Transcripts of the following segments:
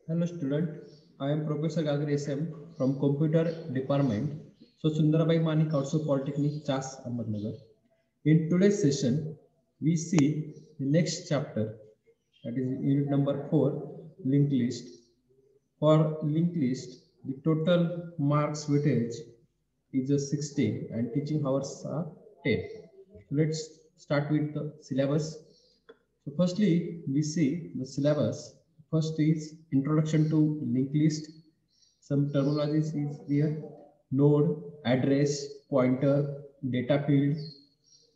Hello student, I am Professor Gagar SM from Computer Department. So Sundarabai Manik also Polytechnic Chas Ahmednagar. In today's session, we see the next chapter, that is unit number 4, linked list. For linked list, the total marks weightage is a 16 and teaching hours are 10. So let's start with the syllabus. So firstly, we see the syllabus. First is introduction to linked list. Some terminologies is there. Node, address, pointer, data field,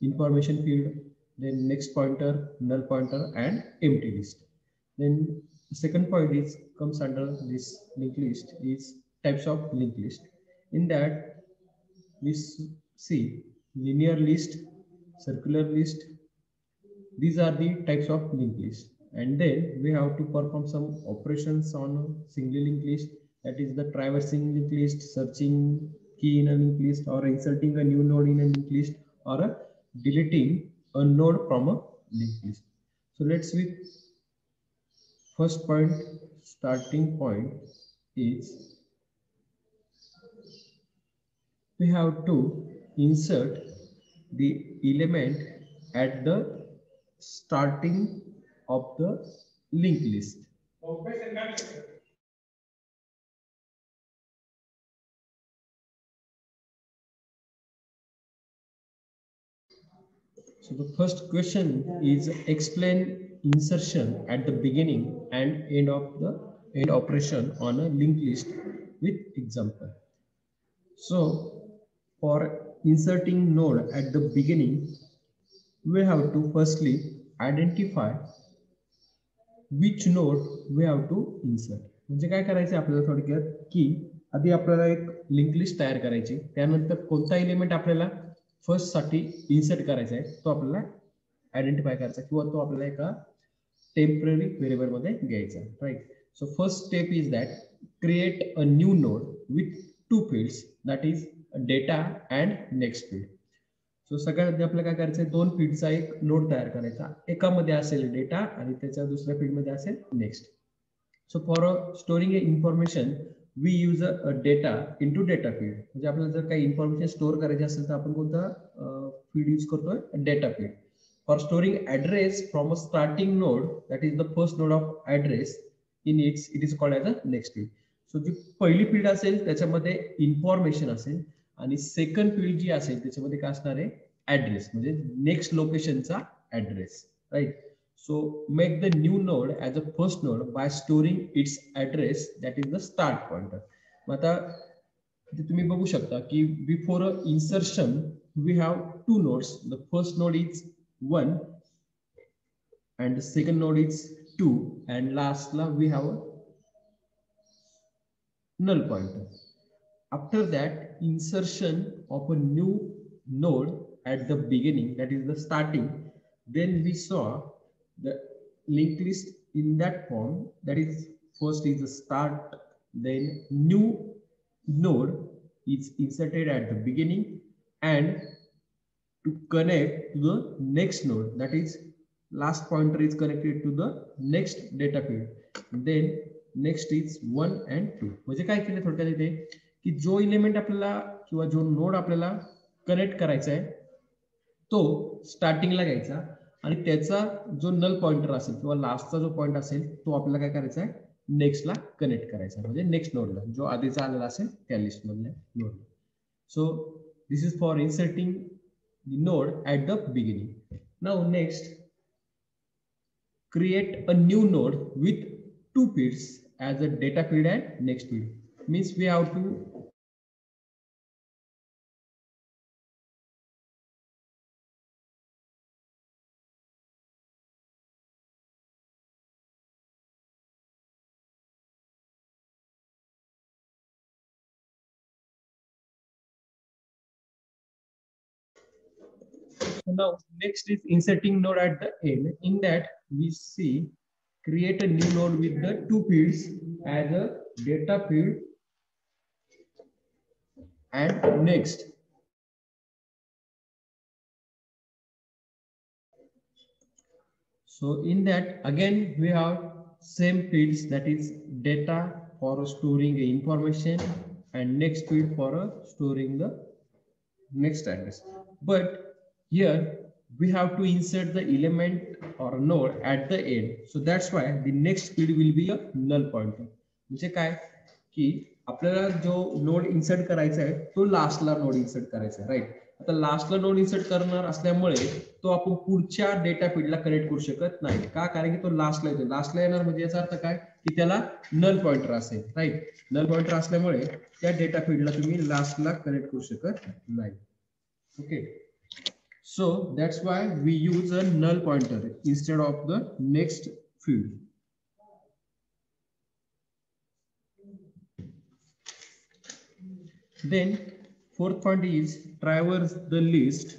information field, then next pointer, null pointer, and empty list. Then the second point is comes under this linked list is types of linked list. In that we see linear list, circular list, these are the types of linked list. And then we have to perform some operations on a single linked list. That is the traversing linked list, searching key in a linked list, or inserting a new node in a linked list, or deleting a node from a linked list. So let's see. First point, starting point is we have to insert the element at the starting of the linked list. So the first question is explain insertion at the beginning and end of the end operation on a linked list with example. So for inserting node at the beginning, we have to firstly identify which node we have to insert. म्हणजे काय करायचं आपल्याला थोडक्यात की आधी आपल्याला एक link list तयार करायची, त्यानंतर कोणता एलिमेंट आपल्याला फर्स्ट साठी इन्सर्ट करायचा आहे तो आपल्याला आयडेंटिफाय करायचा किंवा तो आपल्याला एका टेम्पररी व्हेरिएबल मध्ये घ्यायचा, right. So first step is that create a new node with two fields, that is data and next field. So सगळ्यात आधी आपल्याला काय करायचं आहे, दोन फील्डचा एक नोड तयार करायचा, एकामध्ये असेल डेटा आणि त्याच्या दुसऱ्या फील्डमध्ये असेल next. So for storing a information we use a data into data field. म्हणजे आपल्याला जर काही इन्फॉर्मेशन स्टोअर करायची असेल तर आपण कोणता फील्ड यूज करतोय, data field. For storing address from a starting node, that is the first node of address in it is called as a next field. So जी पहिली फील्ड असेल त्याच्यामध्ये इन्फॉर्मेशन असेल आणि सेकंड फील्ड जी असेल त्याच्यामध्ये काय असणार आहे, ऍड्रेस, म्हणजे नेक्स्ट लोकेशनचा address, right. So make the new node as a first node by storing its address, that is the start pointer. मग आता तुम्ही बघू शकता की before insertion we have two nodes. The first node is 1 and the second node is 2 and lastला we have a null pointer. After that, insertion of a new node at the beginning, that is the starting, then we saw the linked list in that form. That is, first is the start, then new node is inserted at the beginning, and to connect to the next node, that is last pointer is connected to the next data field. Then next is 1 and 2. म्हणजे काय केलं थोडक्यात इथे की जो element आपल्याला किंवा जो नोड आपल्याला कनेक्ट करायचा आहे तो स्टार्टिंगला घ्यायचा आणि त्याचा जो नल पॉइंटर असेल किंवा लास्टचा जो पॉइंट असेल तो आपल्याला काय करायचा आहे, नेक्स्टला कनेक्ट करायचा, म्हणजे नेक्स्ट नोडला जो आधीचा आलेला असेल त्या लिस्ट मधल्या नोडला. So this is for inserting the node at the beginning. Now next, create a new node with two fields as a data field and next field. Means we have to so now next is inserting node at the end. In that we see create a new node with the two fields as a data field and next. So in that again we have same fields, that is data for storing information and next field for storing the next address. But here we have to insert the element or node at the end. So that's why the next field will be a null pointer. म्हणजे काय की आपल्याला जो node insert करायचा आहे तो लास्टला node insert करायचा आहे, राईट. आता लास्टला नोड इन्सर्ट करणार असल्यामुळे तो आपण पुढच्या डेटा फील्डला कनेक्ट करू शकत नाही. का? कारण की तो लास्टला येतो. लास्टला येणार म्हणजे याचा अर्थ काय की त्याला नल पॉइंटर असेल, राईट. नल पॉइंटर असल्यामुळे त्या डेटा फील्डला तुम्ही लास्टला कनेक्ट करू शकत नाही. Okay, so that's why we use a null pointer instead of the next field. Then fourth point is traverse the list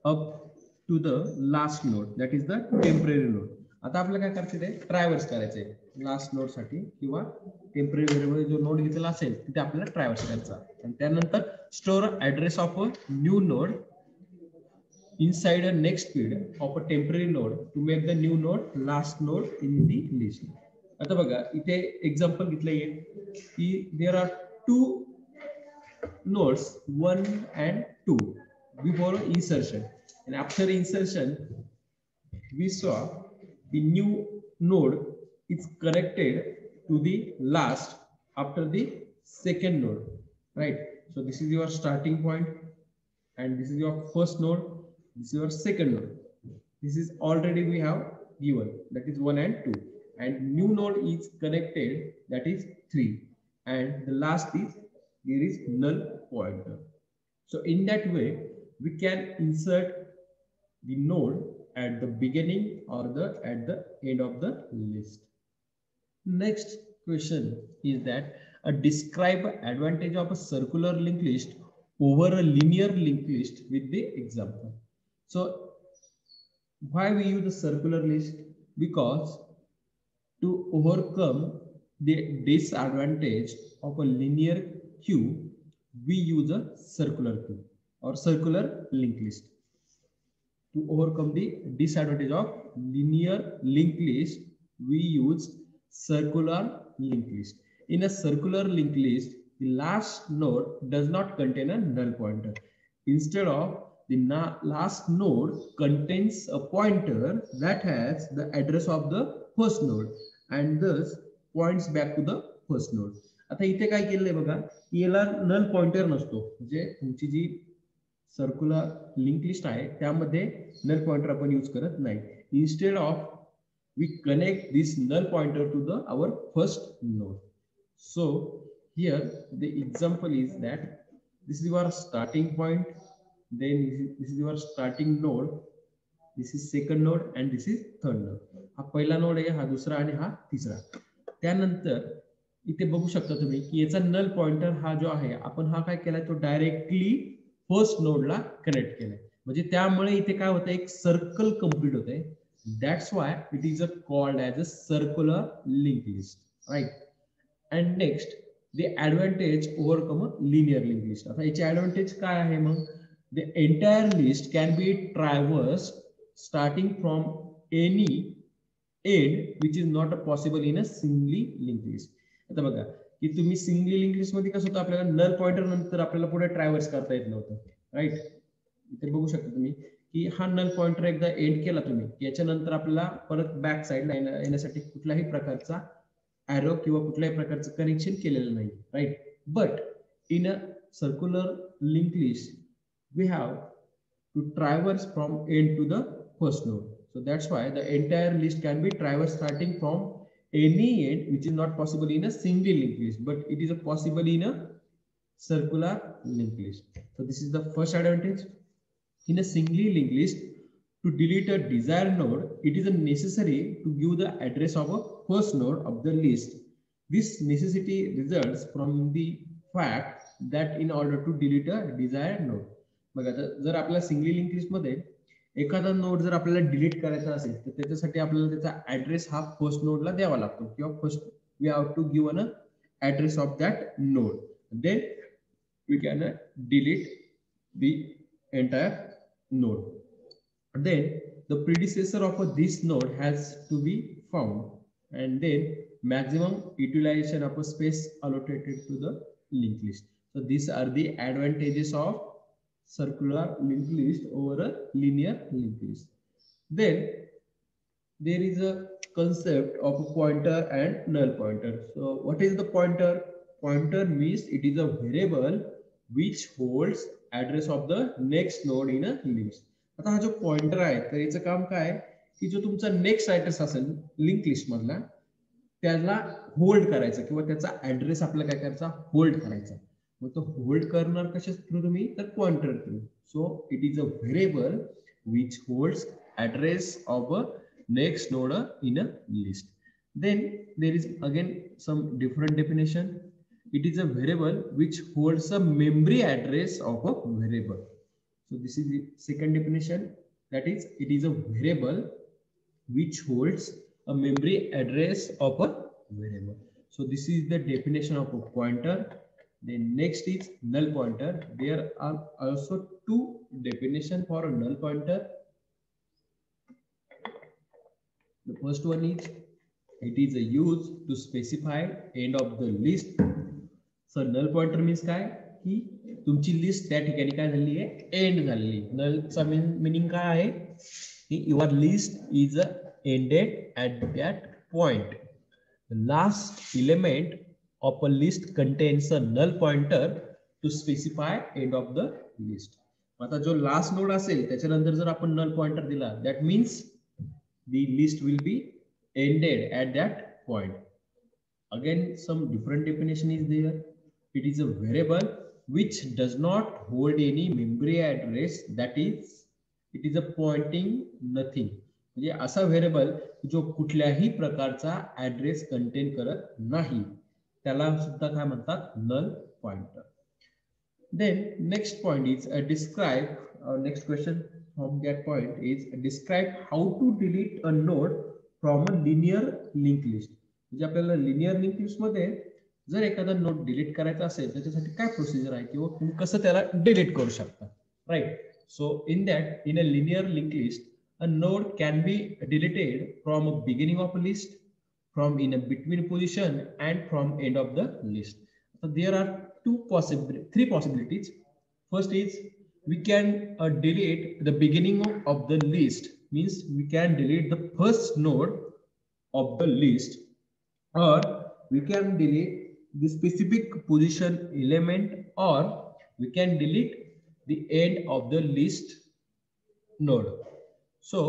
up to the last node, that is the temporary node. आता आपल्याला काय करायचं आहे, traverse करायचं आहे last node साठी किंवा temporary variable जो नोड घेतलेला असेल तिथे आपल्याला ट्रॅव्हर्स करायचा. आणि त्यानंतर store address of a new node inside a next field of a temporary node to make the new node last node in the list. आता बघा इथे एक्झाम्पल घेतलं आहे की there are two nodes 1 and 2 before insertion, and after insertion we saw the new node is connected to the last after the second node, right? So this is your starting point and this is your first node, this is your second node. This is already we have given, that is 1 and 2, and new node is connected, that is 3, and the last is there is null pointer. So in that way we can insert the node at the beginning or at the end of the list. Next question is that describe advantage of a circular linked list over a linear linked list with the example. So why we use the circular list? Because to overcome the disadvantage of a linear queue, we use a circular queue or circular linked list. To overcome the disadvantage of linear linked list, we use circular linked list. In a circular linked list, the last node does not contain a null pointer. Instead of, the last node contains a pointer that has the address of the first node and thus points back to the first node. आता इथे काय केलंय बघा, याला null pointer नसतो, म्हणजे तुमची जी circular link list आहे त्यामध्ये नल पॉइंटर आपण यूज करत नाही. Instead of we connect this null pointer to the our first node. So here the example is that this is your starting point, then this is your starting node, this is second node and this is third node. हा पहिला node आहे, हा दुसरा आणि हा तिसरा. त्यानंतर इथे बघू शकता तुम्ही की याचा नल पॉइंटर हा जो आहे आपण हा काय केलाय तो डायरेक्टली फर्स्ट नोडला कनेक्ट केलाय, म्हणजे त्यामुळे इथे काय होतं, एक सर्कल कंप्लीट होतंय. That's why it is called as a circular link list, right. And next the advantage overcome a linear link list. आता याचे ॲडव्हान्टेज काय आहे मग, the entire list can be traversed starting from any end which is not possible in a singly linked list. आता बघा की तुम्ही singly link list मध्ये कसं होतं, आपल्याला नल पॉइंटर नंतर आपल्याला पुढे ट्रॅव्हर्स करता येत नव्हतं, राईट. इथे बघू शकता तुम्ही की हा नल पॉइंटर एकदा एंड केला तुम्ही, याच्यानंतर आपल्याला परत बॅक साइडला येण्यासाठी कुठल्याही प्रकारचा ॲरो किंवा कुठल्याही प्रकारचं कनेक्शन केलेलं नाही, right. But in a circular link list we have to traverse from end to the first node. So that's why the entire list can be traversed starting from any end which is not possible in a single linked list, but it is possible in a circular linked list. So this is the first advantage. In a singly linked list, to delete a desired node, it is necessary to give the address of a first node of the list. This necessity results from the fact that in order to delete a desired node, बघा जर आपल्या singly link list मध्ये एखादा node जर आपल्याला delete करायचा असेल तर त्याच्यासाठी आपल्याला त्याचा ऍड्रेस हा फर्स्ट नोडला द्यावा लागतो, किंवा first we have to give an address of that node, then we can delete the entire node. Then the predecessor of this node has to be found, and then maximum utilization of a space allocated to the linked list. So these are the advantages of circular linked list over a linear linked list. Then there is a concept of a pointer and null pointer. So what is the pointer? Pointer means it is a variable which holds address of the next node in a list. आता हा जो pointer आहे तर याचं काम काय की जो तुमचा नेक्स्ट ऍड्रेस असेल लिंक लिस्ट मधला त्याला होल्ड करायचा किंवा त्याचा ऍड्रेस आपल्याला काय करायचा होल्ड करायचा. मग तो होल्ड करणार कशा थ्रू तुम्ही तर pointer through. So it is a variable which holds address of a next node in a list. Then there is again some different definition. It is a variable which holds a memory address of a variable. So this is the second definition, that is it is a variable which holds a memory address of a variable. So this is the definition of a pointer. Then next is null pointer. There are also two definitions for a null pointer. The first one is it is a use to specify end of the list. So null pointer means काय की तुमची list त्या ठिकाणी काय झाली आहे and झालेली. नलचा meaning काय आहे की your list is ended at that point. Last element of a list contains a null pointer to specify end of the list. आता जो लास्ट नोड असेल त्याच्यानंतर जर आपण null pointer दिला that means the list will be ended at that point. Again some different definition is there. It is a variable which does not hold any memory address, that is it is a pointing nothing. म्हणजे असा variable जो कुठल्याही प्रकारचा address contain करत नाही त्याला सुद्धा काय म्हणतात null pointer. Then next point is describe. Next question from that point is describe how to delete a node from a linear linked list. म्हणजे आपल्याला लिनियर लिंक लिस्ट मध्ये जर एखादा नोड डिलीट करायचा असेल त्याच्यासाठी काय प्रोसिजर आहे किंवा तुम्ही कसं त्याला डिलीट करू शकता, right. So in that in a linear link list a node can be deleted from a beginning of a list, from in a between position and from end of the list. So there are three possibilities. First is we can delete the beginning of the list, means we can delete the first node of the list, or we can delete the specific position element, or we can delete the end of the list node. So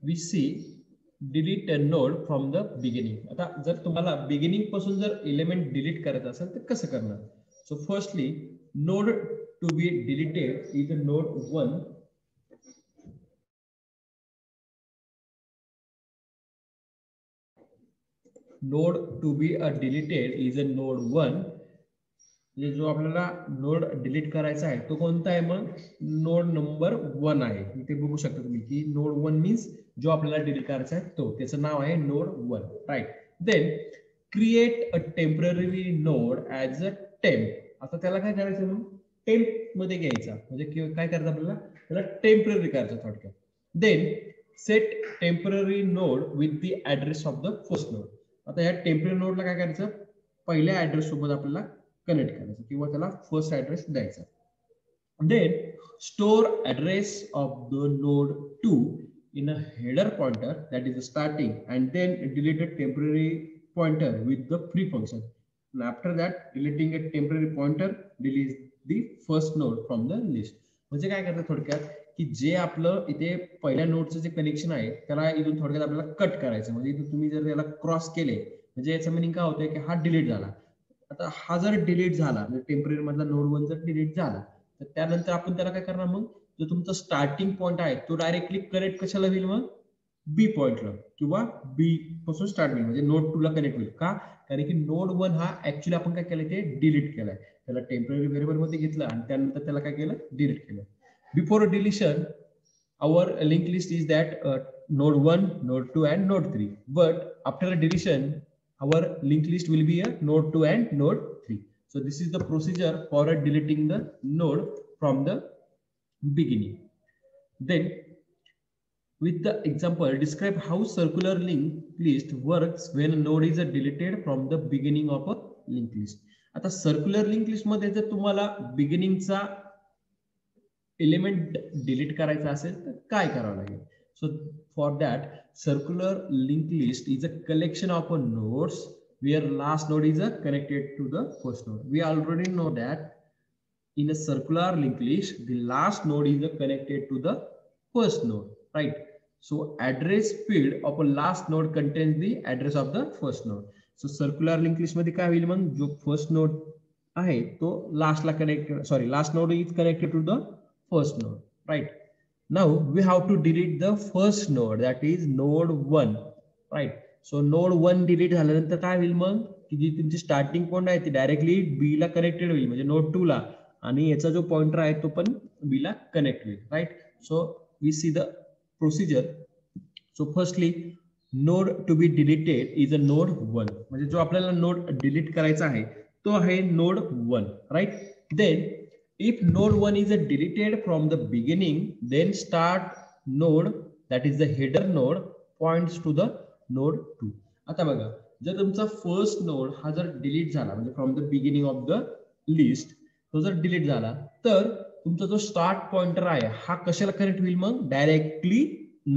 we see delete a node from the beginning. आता जर तुम्हाला beginning पासून जर element delete करायचा असेल तर कसं करणार? So firstly node to be deleted is a node 1. Node to be deleted is a node 1. जो आपल्याला नोड डिलीट करायचा आहे तो कोणता आहे मग नोड नंबर 1 आहे. इथे बघू शकता तुम्ही की नोड 1 मीन्स जो आपल्याला डिलीट करायचा आहे तो त्याचं नाव आहे node 1, right. Then create a temporary node as a temp. आता त्याला काय करायचं मग टेम्प मध्ये घ्यायचा म्हणजे काय करायचं आपल्याला त्याला टेम्पररी करायचं थोडक्यात. Then set temporary node with the address of the first node. आता या टेम्पररी नोडला काय करायचं पहिल्या ऍड्रेस सोबत आपल्याला कनेक्ट करायचं किंवा त्याला फर्स्ट ऍड्रेस द्यायचा. Then store address of the node 2 in a header pointer that is starting, and then delete a temporary pointer with the free function, and after that deleting a temporary pointer delete the first node from the list. म्हणजे काय करतात थोडक्यात की जे आपलं इथे पहिल्या नोडचं जे connection आहे त्याला इथून थोडक्यात आपल्याला कट करायचं. म्हणजे इथून तुम्ही जर त्याला क्रॉस केले म्हणजे याचं मिनिंग काय होतंय की हा डिलीट झाला. आता हा जर डिलीट झाला म्हणजे टेम्पररी मधला नोड 1 जर डिलीट झाला तर त्यानंतर आपण त्याला काय करणार मग जो तुमचा स्टार्टिंग पॉइंट आहे तो डायरेक्टली कनेक्ट कशाला होईल मग बी पॉइंटला किंवा बी पासून स्टार्ट होईल म्हणजे नोड 2 ला कनेक्ट होईल. का कारण की नोड 1 हा ऍक्च्युअली आपण काय केलं ते डिलीट केलाय त्याला टेम्पररी व्हेरिएबल मध्ये घेतलं आणि त्यानंतर त्याला काय केलं डिलीट केलं. Before deletion our linked list is that node 1, node 2 and node 3, but after a deletion our linked list will be a node 2 and node 3. So this is the procedure for deleting the node from the beginning. Then with the example, describe how circular linked list works when a node is deleted from the beginning of a linked list. आता circular linked list मध्ये जर तुम्हाला beginningचा element delete करायचा असेल तर काय करावं लागेल? So for that, circular linked list is a collection of nodes where last node is connected to the first node. We already know that in a circular linked list, the last node is connected to the first node, right? So address field of a last node contains the address of the first node. So circular linked list मध्ये काय होईल मग जो first node आहे तो last La connected, sorry, last node is connected to the first node, right? Now we have to delete the first node, that is node 1, right? So node 1 delete झाल्यानंतर काय होईल मग की जी तुमची स्टार्टिंग पॉइंट आहे ती directly B ला connected होईल म्हणजे node 2 ला आणि याचा जो पॉइंटर आहे तो पण बी ला कनेक्ट होईल, right? So we see the procedure. So firstly node to be deleted is a node 1, म्हणजे जो आपल्याला नोड डिलीट करायचा आहे तो आहे node 1, right? Then if node 1 is deleted from the beginning, then start node, that is the header node, points to the node 2. आता बघा जर तुमचा फर्स्ट नोड हा जर डिलीट झाला म्हणजे from the beginning of the list तो जर डिलीट झाला तर तुमचा जो स्टार्ट पॉइंटर आहे हा कशाला कनेक्ट होईल मग डायरेक्टली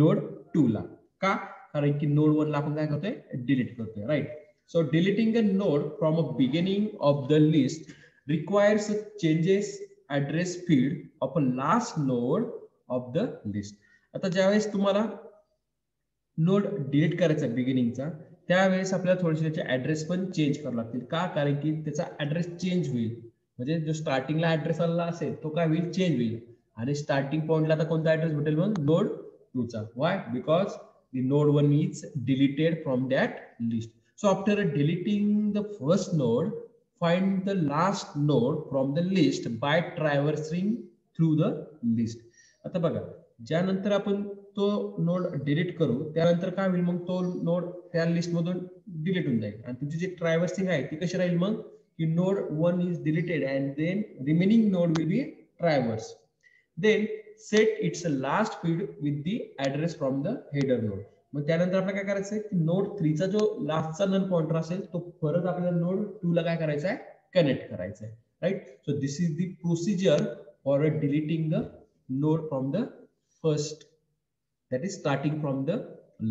नोड 2 ला. का? कारण की नोड 1 ला आपण काय करतोय डिलीट करतोय, right? So deleting a node from a beginning of the list requires changes address field of a last node of the list. आता ज्यावेळेस तुम्हाला नोड डिलीट करायचा बिगिनिंगचा त्यावेळेस आपल्याला थोडेसे त्याचे ऍड्रेस पण चेंज करावे लागतील. का? कारण की त्याचा ऍड्रेस चेंज होईल म्हणजे जो स्टार्टिंगला ऍड्रेस आलेला असेल तो काय होईल चेंज होईल आणि स्टार्टिंग पॉइंटला आता कोणता ऍड्रेस भेटेल मग नोड 2 चा. Why? Because the node 1 is deleted from that list. So after deleting the first node, find the last node from the list by traversing through the list. आता बघा ज्यानंतर आपण तो नोड डिलीट करू त्यानंतर काय होईल मग तो नोड त्या लिस्ट मधून डिलीट होऊन जाईल आणि तुमची जी ट्रॅव्हर्सिंग आहे ती कशी राहील मग की node 1 is deleted and then remaining node will be traverse. Then set its last field with the address from the header node. मग त्यानंतर आपल्याला काय करायचं आहे की नोड 3 चा जो लास्टचा नन पॉइंटर असेल तो परत आपल्याला नोड 2 ला काय करायचा आहे कनेक्ट करायचा आहे, right? So this is the procedure for deleting the node from the first, that is starting from the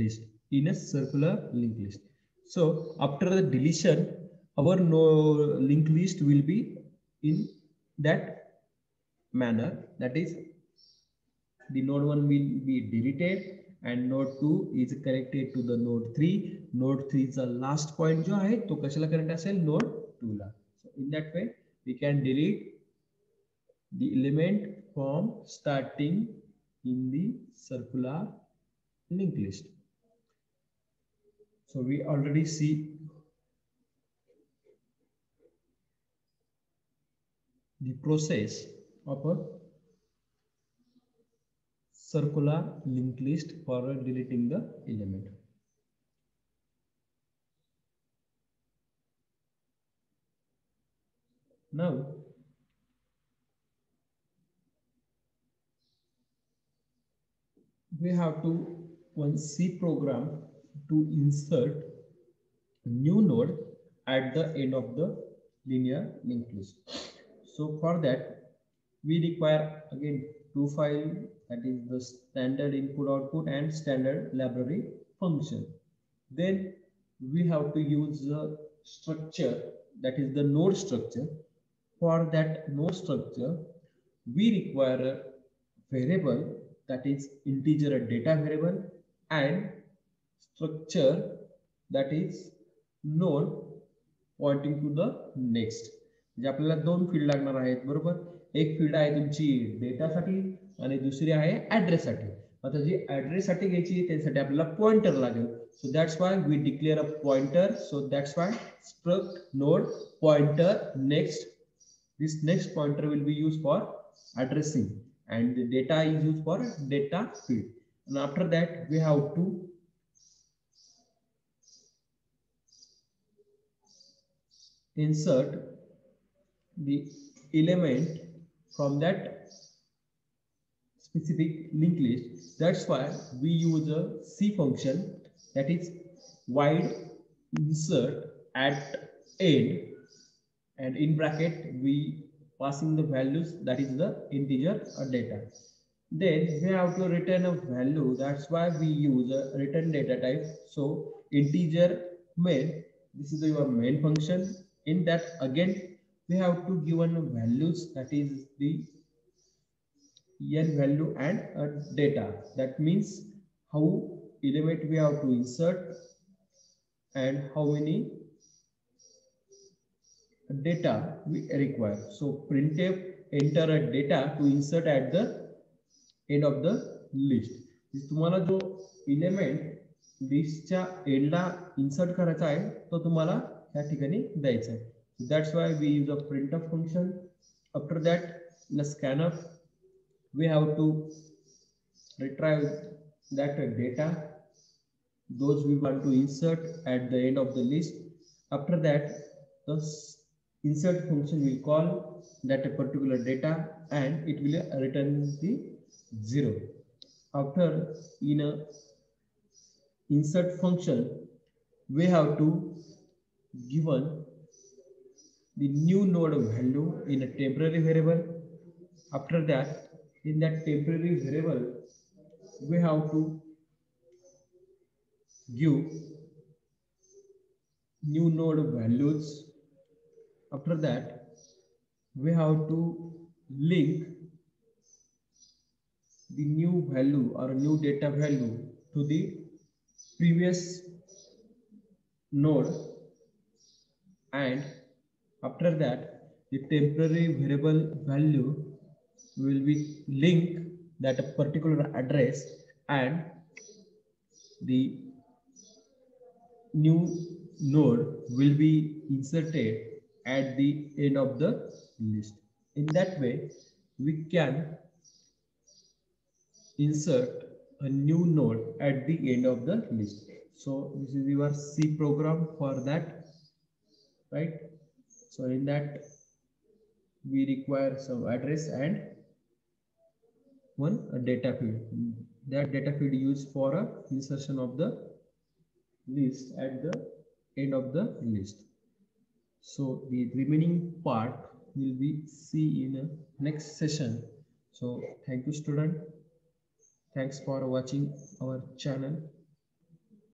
list in a circular linked list. So after the deletion our linked list will be in that manner, that is the node 1 will be deleted and node 2 is connected to the node 3. Node 3 चा last point जो आहे तो कशाला connect असेल node 2 La. So in that way we can delete the element from starting in the circular linked list. So we already see the process of a circular linked list for deleting the element. Now we have to one C program to insert new node at the end of the linear linked list. So for that we require again two files, that is the standard input output and standard library function. Then we have to use the structure, that is the node structure. For that node structure we require a variable, that is integer data variable, and structure, that is node pointing to the next. म्हणजे आपल्याला दोन field लागणार आहेत बरोबर. एक field आहे तुमची डेटासाठी आणि दुसरी आहे ऍड्रेस साठी. आता जी ऍड्रेस साठी घ्यायची त्यासाठी आपल्याला पॉइंटर लागेल. So that's why we declare a pointer. So that's why struct node pointer next. This next pointer will be used for addressing and the data is used for data field. And after that we have to insert the element from that specific linked list. That's why we use a C function, that is void insert at end, and in bracket we passing the values, that is the integer or data. Then we have to return a value. That's why we use a return data type. So integer main, this is your main function. In that again we have to give one values, that is the n value and data. That means how element we have to insert and how many data we require. So printf enter a data to insert at the end of the list. तुम्हाला जो element लिस्टच्या एंडला insert करायचा आहे तो तुम्हाला या ठिकाणी द्यायचा आहे. That's why we use a printf function. After that, in a scanf we have to retrieve that data those we want to insert at the end of the list. After that, the insert function will call that a particular data and it will return the 0. After, in a insert function we have to given the new node value in a temporary variable. After that, in that temporary variable we have to give new node values. After that, we have to link the new value or new data value to the previous node, and after that the temporary variable value will be linked that a particular address, and the new node will be inserted at the end of the list. In that way we can insert a new node at the end of the list. So this is your C program for that, right? So in that we require some address and one data field. That data field used for a insertion of the list at the end of the list. So the remaining part will be see in a next session. So thank you student. Thanks for watching our channel.